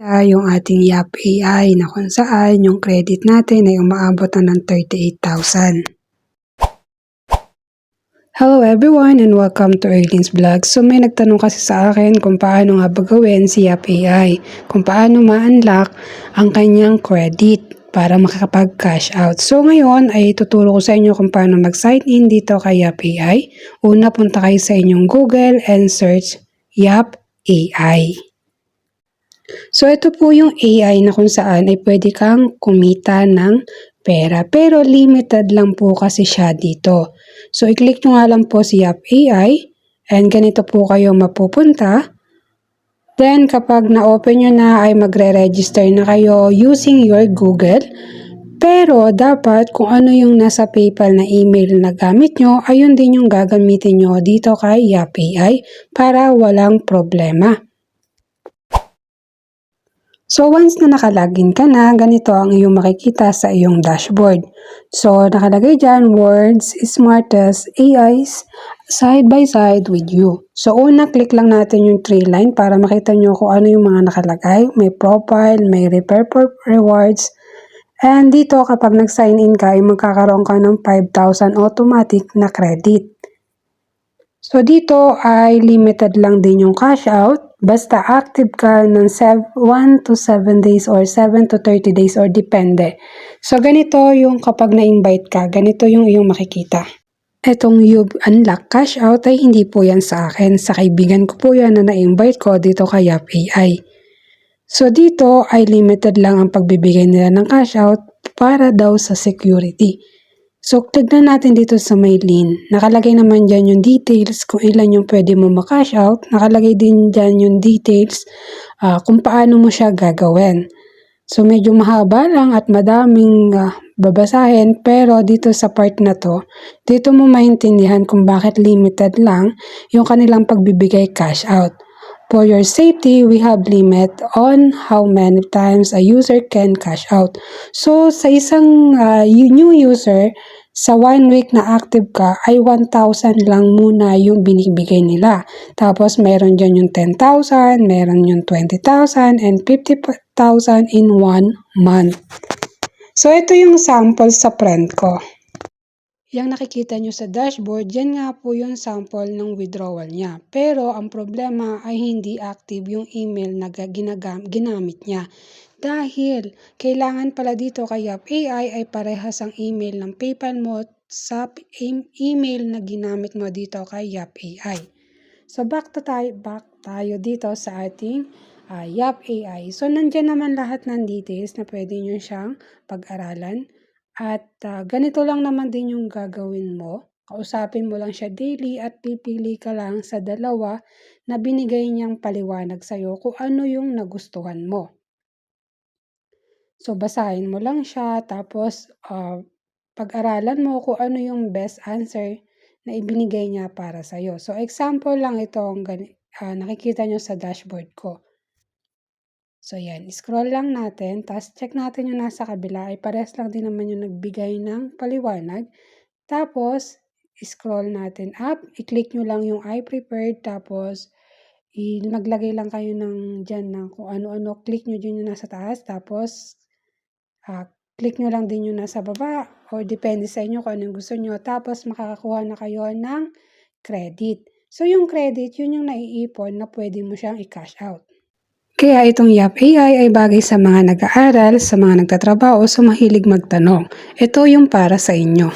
Yung ating Yap AI na kung saan yung credit natin ay umaabot na ng 38,000. Hello everyone and welcome to Erlin's Vlog. So may nagtanong kasi sa akin kung paano nga ba gawin si Yap AI, kung paano ma-unlock ang kanyang credit para makakapag-cash out. So ngayon ay tuturo ko sa inyo kung paano mag-sign in dito kay Yap AI. Una, punta kayo sa inyong Google and search Yap AI. So ito po yung AI na kung saan ay pwede kang kumita ng pera, pero limited lang po kasi siya dito. So i-click nyo nga lang po si Yap AI and ganito po kayo mapupunta. Then kapag na-open nyo na ay magre-register na kayo using your Google. Pero dapat kung ano yung nasa PayPal na email na gamit nyo, ayun din yung gagamitin nyo dito kay Yap AI para walang problema. So once na nakalagin ka na, ganito ang iyong makikita sa iyong dashboard. So nakalagay dyan, words smartest AIs side by side with you. So una, click lang natin yung 3 line para makita nyo kung ano yung mga nakalagay. May profile, may repair for rewards. And dito kapag nag-sign in ka, ay magkakaroon ka ng 5,000 automatic na credit. So dito ay limited lang din yung cash out. Basta active ka ng 1 to 7 days or 7 to 30 days or depende. So ganito yung kapag na-invite ka, ganito yung iyong makikita. Etong you unlock cash out ay hindi po yan sa akin. Sa kaibigan ko po yan na na-invite ko dito kay Yap AI. So dito ay limited lang ang pagbibigay nila ng cash out para daw sa security. So, tignan natin dito sa may link. Nakalagay naman dyan yung details kung ilan yung pwede mo ma-cash out. Nakalagay din dyan yung details kung paano mo siya gagawin. So, medyo mahaba lang at madaming babasahin. Pero dito sa part na to, dito mo maintindihan kung bakit limited lang yung kanilang pagbibigay cash out. For your safety, we have limit on how many times a user can cash out. So, sa isang new user, sa 1 week na active ka, ay 1,000 lang muna yung binibigay nila. Tapos, meron dyan yung 10,000, meron yung 20,000, and 50,000 in 1 month. So, ito yung sample sa friend ko. Yang nakikita nyo sa dashboard, yan nga po yung sample ng withdrawal niya. Pero ang problema ay hindi active yung email na ginamit niya. Dahil kailangan pala dito kay Yap AI ay parehas ang email ng PayPal mo sa email na ginamit mo dito kay Yap AI. So back tayo dito sa ating Yap AI. So nandyan naman lahat ng details na pwede nyo siyang pag-aralan. At ganito lang naman din yung gagawin mo. Kausapin mo lang siya daily at pipili ka lang sa dalawa na binigay niyang paliwanag sa'yo kung ano yung nagustuhan mo. So basahin mo lang siya tapos pag-aralan mo kung ano yung best answer na ibinigay niya para sa'yo. So example lang itong nakikita nyo sa dashboard ko. So yan, scroll lang natin, tapos check natin yung nasa kabila, ay parehas lang din naman yung nagbigay ng paliwanag. Tapos, scroll natin up, i-click nyo lang yung I prepared, tapos maglagay lang kayo ng dyan ng kung ano-ano, click nyo dyan yung nasa taas, tapos click nyo lang din yung nasa baba, or depende sa inyo kung ano yung gusto nyo, tapos makakakuha na kayo ng credit. So yung credit, yun yung naiipon na pwede mo siyang i-cash out. Kaya itong Yap AI ay bagay sa mga nag-aaral, sa mga nagtatrabaho, sa mahilig magtanong. Ito yung para sa inyo.